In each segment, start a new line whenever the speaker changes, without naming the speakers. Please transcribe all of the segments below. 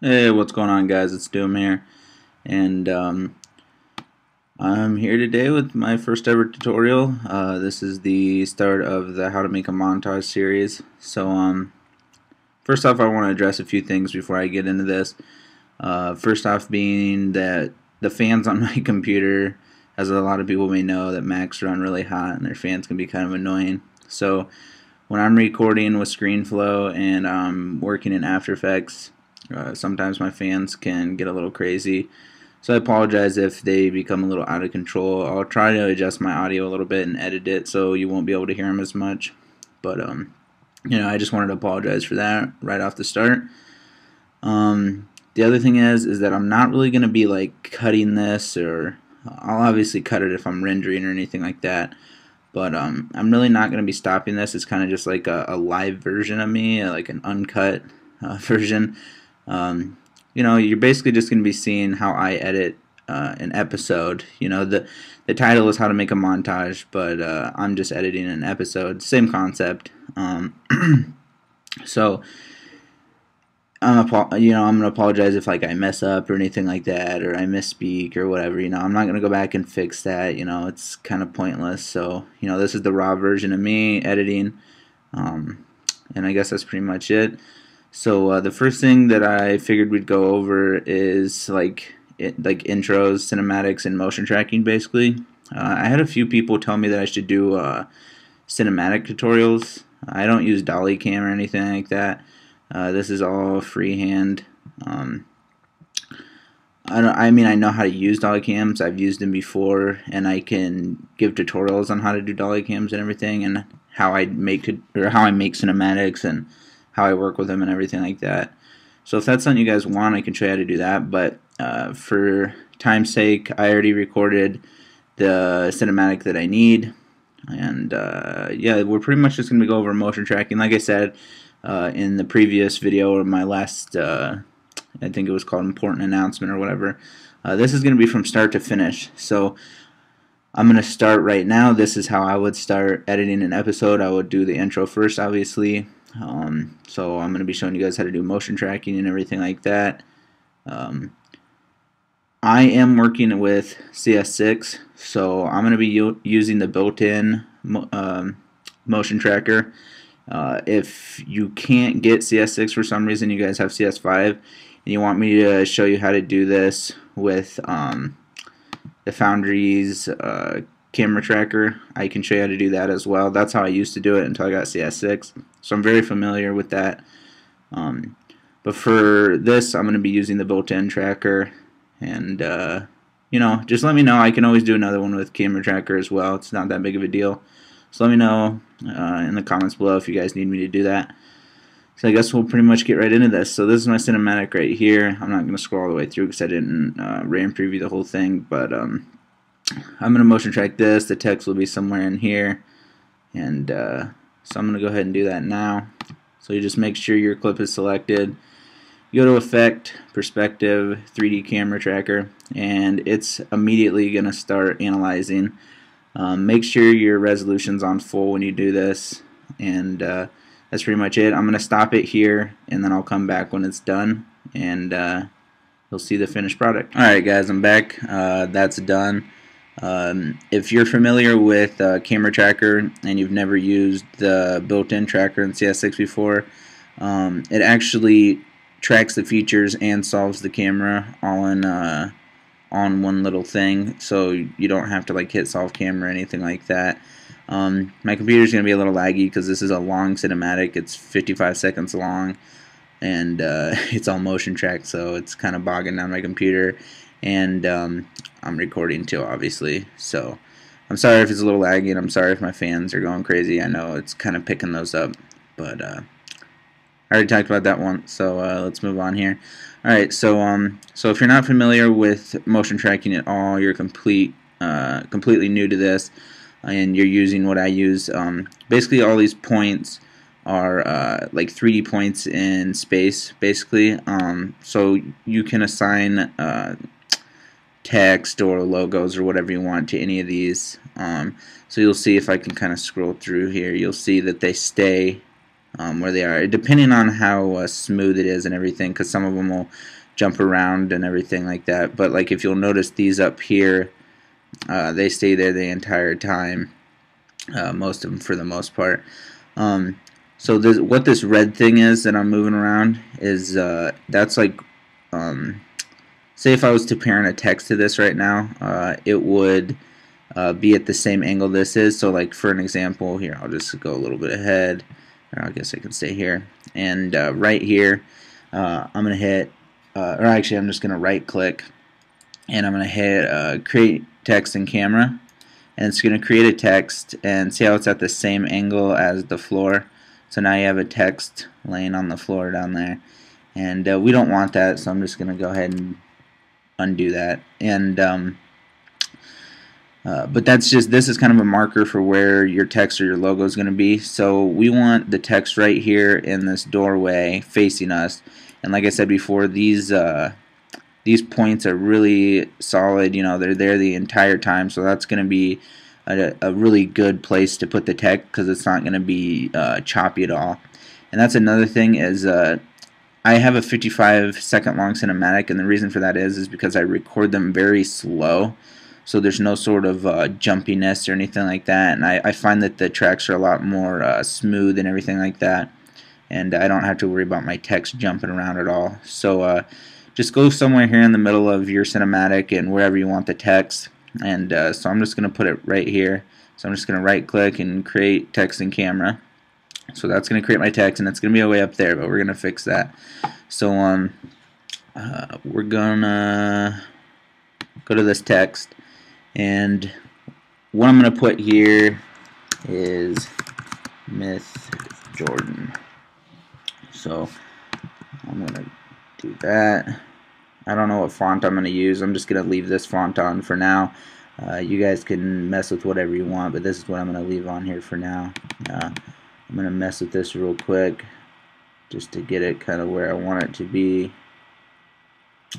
Hey, what's going on, guys? It's Doom here, and I'm here today with my first ever tutorial. This is the start of the How to Make a Montage series. So, first off, I want to address a few things before I get into this. First off, being that the fans on my computer, as a lot of people may know, that Macs run really hot and their fans can be kind of annoying. So, when I'm recording with ScreenFlow and I'm working in After Effects, sometimes my fans can get a little crazy, so I apologize if they become a little out of control. I'll try to adjust my audio a little bit and edit it so you won't be able to hear them as much. But I just wanted to apologize for that right off the start. The other thing is that I'm not really going to be like cutting this, or I'll obviously cut it if I'm rendering or anything like that. But I'm really not going to be stopping this. It's kind of just like a live version of me, like an uncut version. You're basically just going to be seeing how I edit an episode. The title is How to Make a Montage, but I'm just editing an episode. Same concept. So I'm going to apologize if I mess up or anything like that, or I misspeak or whatever. I'm not going to go back and fix that. It's kind of pointless. So this is the raw version of me editing, and I guess that's pretty much it. So the first thing that I figured we'd go over is like intros, cinematics, and motion tracking. Basically, I had a few people tell me that I should do cinematic tutorials. I don't use dolly cam or anything like that. This is all freehand. I know how to use dolly cams. I've used them before, and I can give tutorials on how to do dolly cams and everything, and how I make cinematics and how I work with them and everything like that. So if that's something you guys want, I can show you how to do that. But for time's sake, I already recorded the cinematic that I need. And yeah, we're pretty much just going to go over motion tracking. Like I said in the previous video, or my last, I think it was called Important Announcement or whatever, this is going to be from start to finish. So I'm going to start right now. This is how I would start editing an episode. I would do the intro first, obviously. So I'm going to be showing you guys how to do motion tracking and everything like that. I am working with CS6, so I'm going to be using the built-in motion tracker. If you can't get CS6 for some reason, you guys have CS5, and you want me to show you how to do this with the Foundry's camera tracker, I can show you how to do that as well. That's how I used to do it until I got CS6, so I'm very familiar with that. But for this, I'm going to be using the built-in tracker, and just let me know. I can always do another one with camera tracker as well. It's not that big of a deal. So let me know in the comments below if you guys need me to do that. So I guess we'll pretty much get right into this. So this is my cinematic right here. I'm not going to scroll all the way through because I didn't RAM preview the whole thing, but I'm going to motion track this. The text will be somewhere in here, and so I'm going to go ahead and do that now. So you just make sure your clip is selected. You go to Effect, Perspective, 3D Camera Tracker, and it's immediately going to start analyzing. Make sure your resolution's on full when you do this, and that's pretty much it. I'm going to stop it here, and then I'll come back when it's done, and you'll see the finished product. Alright guys, I'm back. That's done. If you're familiar with Camera Tracker and you've never used the built-in tracker in CS6 before, it actually tracks the features and solves the camera all in on one little thing, so you don't have to like hit solve camera or anything like that. My computer's going to be a little laggy because this is a long cinematic. It's 55 seconds long, and it's all motion tracked, so it's kind of bogging down my computer, and I'm recording too, obviously, so I'm sorry if it's a little laggy, and I'm sorry if my fans are going crazy. I know it's kind of picking those up, but I already talked about that one, so let's move on here. Alright, so if you're not familiar with motion tracking at all, you're completely new to this, and you're using what I use. Basically, all these points are like 3D points in space, basically. So you can assign text or logos or whatever you want to any of these. So you'll see, if I can kind of scroll through here, you'll see that they stay where they are, depending on how smooth it is and everything, because some of them will jump around and everything like that. But like if you'll notice these up here, they stay there the entire time, most of them for the most part. So what this red thing is that I'm moving around is that's like, say if I was to parent a text to this right now, it would be at the same angle this is. So like for an example here, I'll just go a little bit ahead, or I guess I can stay here, and right here I'm going to hit, or actually I'm just going to right click, and I'm going to hit create text in camera, and it's going to create a text, and see how it's at the same angle as the floor. So now you have a text laying on the floor down there, and we don't want that, so I'm just going to go ahead and undo that. And but that's just, this is kind of a marker for where your text or your logo is going to be. So we want the text right here in this doorway facing us, and like I said before, these points are really solid. You know, they're there the entire time, so that's going to be a really good place to put the text, because it's not going to be choppy at all. And that's another thing is I have a 55-second long cinematic, and the reason for that is because I record them very slow, so there's no sort of jumpiness or anything like that, and I find that the tracks are a lot more smooth and everything like that, and I don't have to worry about my text jumping around at all. So just go somewhere here in the middle of your cinematic and wherever you want the text, and so I'm just going to put it right here. So I'm just going to right click and create text in camera. So that's going to create my text, and it's going to be way up there, but we're going to fix that. So we're going to go to this text, and what I'm going to put here is Myth Jordan. So I'm going to do that. I don't know what font I'm going to use. I'm just going to leave this font on for now. You guys can mess with whatever you want, but this is what I'm going to leave on here for now. I'm going to mess with this real quick just to get it kind of where I want it to be.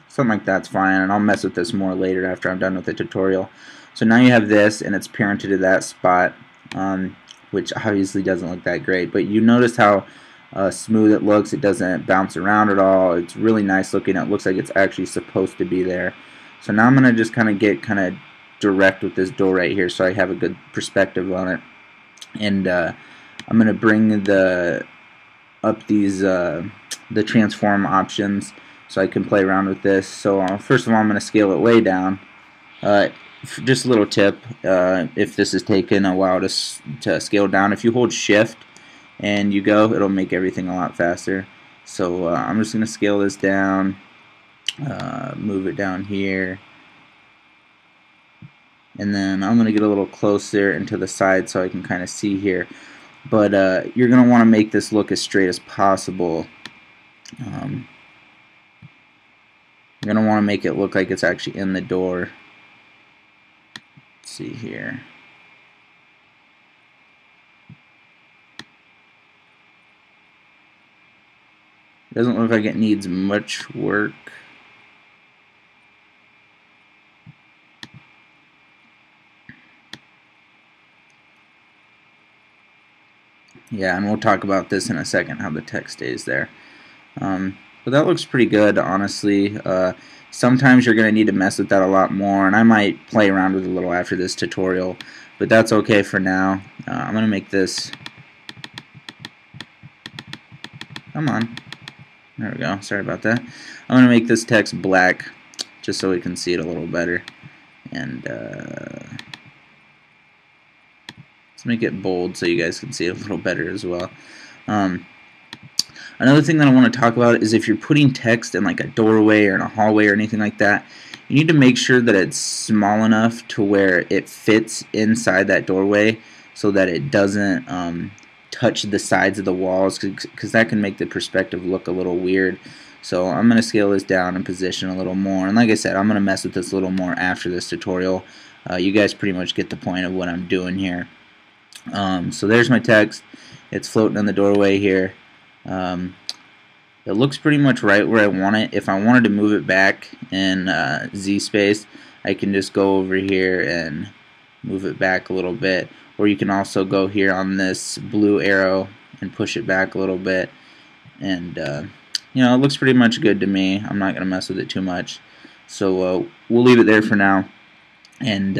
Something like that's fine, and I'll mess with this more later after I'm done with the tutorial. So now you have this, and it's parented to that spot, which obviously doesn't look that great, but you notice how smooth it looks. It doesn't bounce around at all. It's really nice looking. It looks like it's actually supposed to be there. So now I'm going to just kind of get direct with this door right here, so I have a good perspective on it. And I'm going to bring up these the transform options so I can play around with this. So first of all, I'm going to scale it way down. Just a little tip, if this is taking a while to scale down, if you hold shift and you go, it'll make everything a lot faster. So I'm just going to scale this down, move it down here, and then I'm going to get a little closer into the side so I can kind of see here. But you're going to want to make this look as straight as possible. You're going to want to make it look like it's actually in the door. Let's see here. Doesn't look like it needs much work. Yeah, and we'll talk about this in a second, how the text stays there. But that looks pretty good, honestly. Sometimes you're going to need to mess with that a lot more, and I might play around with it a little after this tutorial, but that's okay for now. I'm going to make this... Come on. There we go. Sorry about that. I'm going to make this text black just so we can see it a little better. And let's make it bold so you guys can see it a little better as well. Another thing that I want to talk about is if you're putting text in like a doorway or in a hallway or anything like that, you need to make sure that it's small enough to where it fits inside that doorway so that it doesn't touch the sides of the walls, because that can make the perspective look a little weird. So I'm going to scale this down and position a little more, and like I said, I'm going to mess with this a little more after this tutorial. You guys pretty much get the point of what I'm doing here. So there's my text. It's floating in the doorway here. It looks pretty much right where I want it. If I wanted to move it back in Z space, I can just go over here and move it back a little bit. Or you can also go here on this blue arrow and push it back a little bit, and you know, it looks pretty much good to me. I'm not gonna mess with it too much, so we'll leave it there for now. And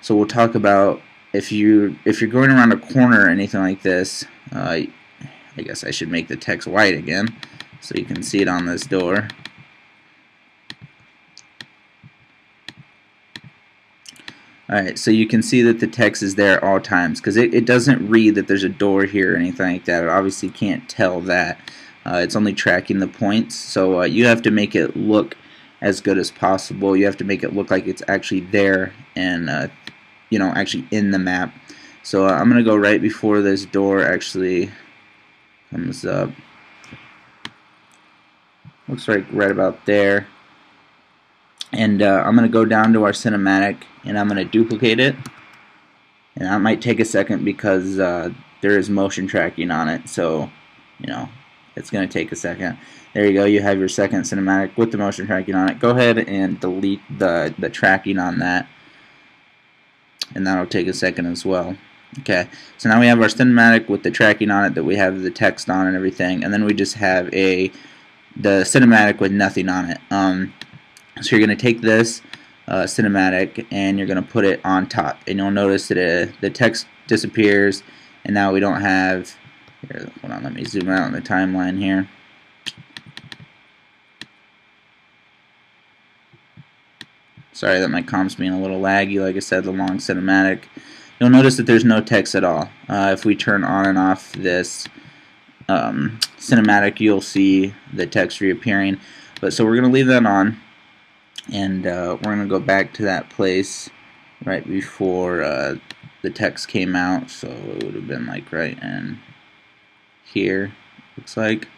so we'll talk about if you're going around a corner or anything like this. I guess I should make the text white again so you can see it on this door. Alright, so you can see that the text is there at all times because it doesn't read that there's a door here or anything like that. It obviously can't tell that. It's only tracking the points, so you have to make it look as good as possible. You have to make it look like it's actually there and you know, actually in the map. So I'm going to go right before this door actually comes up. Looks like right about there. And I'm going to go down to our cinematic and I'm going to duplicate it. And that might take a second because there is motion tracking on it, so you know, it's going to take a second. There you go, you have your second cinematic with the motion tracking on it. Go ahead and delete the tracking on that, and that'll take a second as well. Okay, so now we have our cinematic with the tracking on it that we have the text on and everything, and then we just have the cinematic with nothing on it. So you're going to take this cinematic and you're going to put it on top, and you'll notice that the text disappears, and now we don't have. Here, hold on, let me zoom out on the timeline here. Sorry that my comp's being a little laggy. Like I said, the long cinematic. You'll notice that there's no text at all. If we turn on and off this cinematic, you'll see the text reappearing. But so we're going to leave that on, and we're going to go back to that place right before the text came out. So it would have been like right in here, looks like.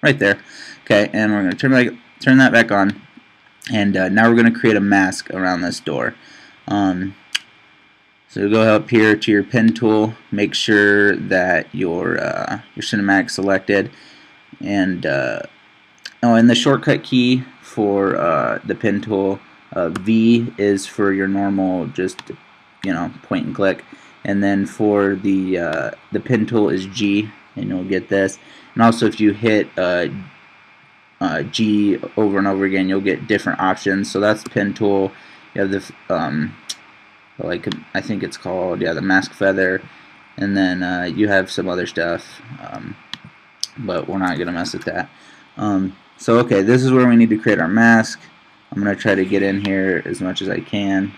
Right there. Okay, and we're going to turn that back on. And now we're going to create a mask around this door. So go up here to your pen tool, make sure that your cinematic selected, and and the shortcut key for the pen tool, V is for your normal just point and click, and then for the pen tool is G, and you'll get this. And also if you hit G over and over again, you'll get different options. So that's pen tool. You have the like I think it's called the mask feather, and then you have some other stuff, but we're not gonna mess with that. So okay, this is where we need to create our mask. I'm gonna try to get in here as much as I can.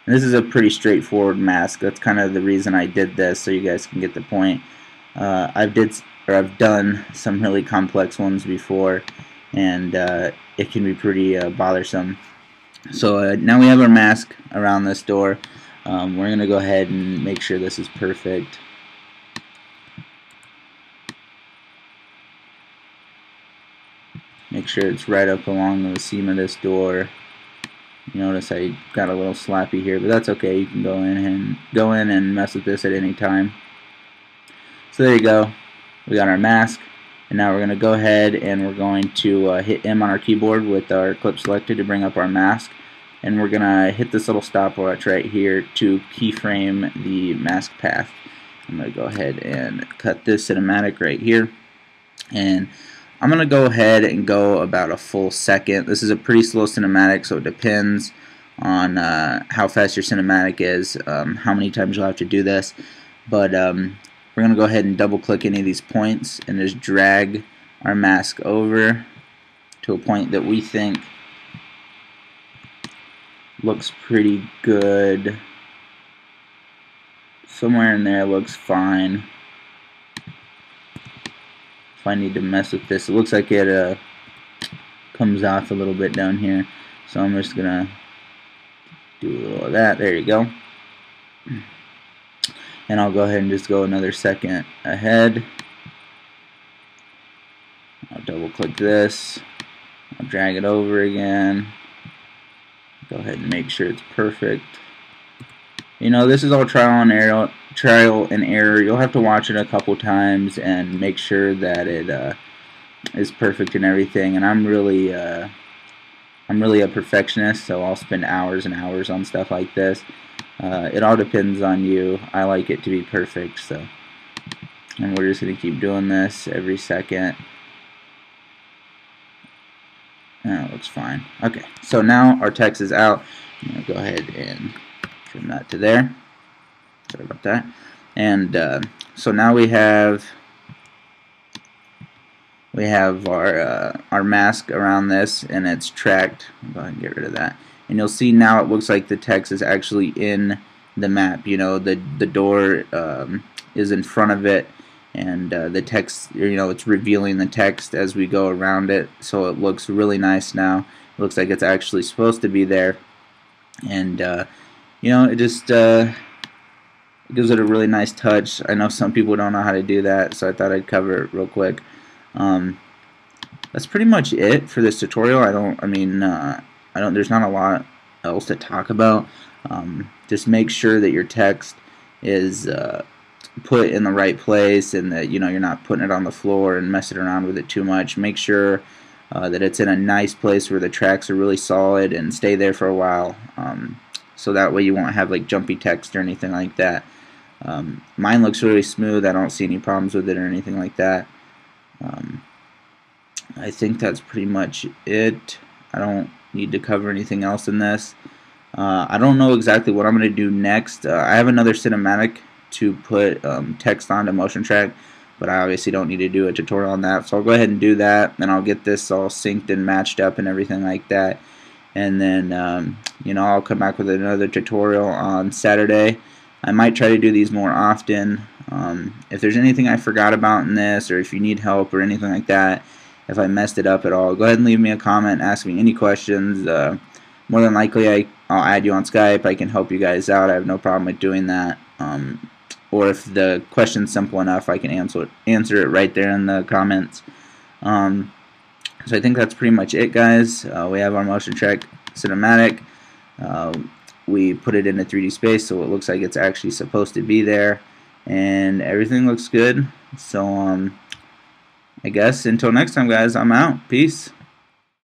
And this is a pretty straightforward mask. That's kind of the reason I did this, so you guys can get the point. I've done some really complex ones before, and it can be pretty bothersome. So now we have our mask around this door. We're gonna go ahead and make sure this is perfect. Make sure it's right up along the seam of this door. You notice I got a little slappy here, but that's okay. You can go in and mess with this at any time. So there you go. We got our mask, and now we're going to go ahead and we're going to hit M on our keyboard with our clip selected to bring up our mask, and we're going to hit this little stopwatch right here to keyframe the mask path. I'm going to go ahead and cut this cinematic right here, and I'm going to go ahead and go about a full second. This is a pretty slow cinematic, so it depends on how fast your cinematic is, how many times you'll have to do this. But we're going to go ahead and double click any of these points and just drag our mask over to a point that we think looks pretty good. Somewhere in there looks fine. If I need to mess with this, it looks like it comes off a little bit down here, so I'm just gonna do a little of that. There you go. And I'll go ahead and just go another second ahead. I'll double click this, I'll drag it over again, go ahead and make sure it's perfect. You know, this is all trial and error. You'll have to watch it a couple times and make sure that it is perfect and everything. And I'm I'm really a perfectionist, so I'll spend hours and hours on stuff like this. It all depends on you. I like it to be perfect, so. And we're just going to keep doing this every second. And it looks fine. Okay, so now our text is out. I'm going to go ahead and trim that to there. Sorry about that. And so now we have our mask around this, and it's tracked. I'll go ahead and get rid of that. And you'll see now it looks like the text is actually in the map. You know, the door is in front of it, and the text, you know, it's revealing the text as we go around it. So it looks really nice now. It looks like it's actually supposed to be there, and you know, it just gives it a really nice touch. I know some people don't know how to do that, so I thought I'd cover it real quick. That's pretty much it for this tutorial. There's not a lot else to talk about. Just make sure that your text is put in the right place, and that, you know, you're not putting it on the floor and messing around with it too much. Make sure that it's in a nice place where the tracks are really solid and stay there for a while, so that way you won't have like jumpy text or anything like that. Mine looks really smooth. I don't see any problems with it or anything like that. I think that's pretty much it. I don't need to cover anything else in this. I don't know exactly what I'm going to do next. I have another cinematic to put text onto motion track, but I obviously don't need to do a tutorial on that, so I'll go ahead and do that, and I'll get this all synced and matched up and everything like that. And then you know, I'll come back with another tutorial on Saturday. I might try to do these more often. If there's anything I forgot about in this, or if you need help or anything like that, if I messed it up at all, go ahead and leave me a comment, ask me any questions. More than likely I'll add you on Skype. I can help you guys out. I have no problem with doing that. Or if the question's simple enough, I can answer it right there in the comments. So I think that's pretty much it, guys. We have our motion track cinematic. We put it into 3D space, so it looks like it's actually supposed to be there, and everything looks good. So I guess until next time, guys, I'm out. Peace.